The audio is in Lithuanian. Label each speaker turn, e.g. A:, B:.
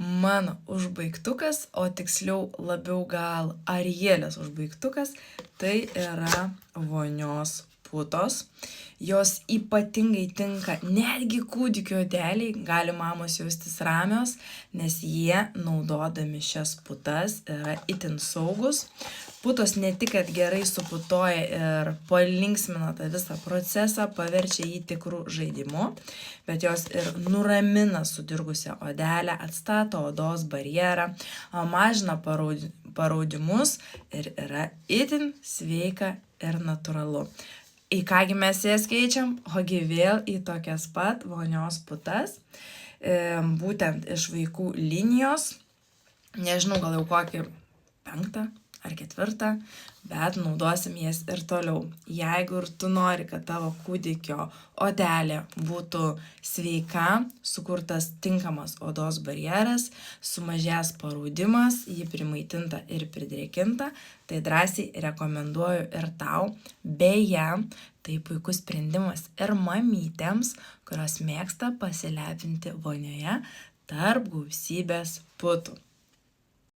A: mano užbaigtukas, o tiksliau labiau gal Arielės užbaigtukas, tai yra vonios putos. Jos ypatingai tinka netgi kūdikio odeliai, gali mamos jaustis ramios, nes jie naudodami šias putas yra itin saugus. Putos ne tik, kad gerai suputoja ir palinksmina tą visą procesą, paverčia jį tikrų žaidimu, bet jos ir nuramina sudirgusią odelę, atstato odos barjerą, mažina paraudimus ir yra itin sveika ir natūralu. Į kągi mes jas keičiam, ogi vėl į tokias pat vonios putas, būtent iš vaikų linijos, nežinau, gal jau kokį 5 ar 4, bet naudosim jas ir toliau. Jeigu ir tu nori, kad tavo kūdikio odelė būtų sveika, sukurtas tinkamas odos barjeras, sumažės paraudimas, ji primaitinta ir pridrėkinta, tai drąsiai rekomenduoju ir tau. Beje, tai puikus sprendimas ir mamytėms, kurios mėgsta pasilepinti vonioje tarp gausybės putų.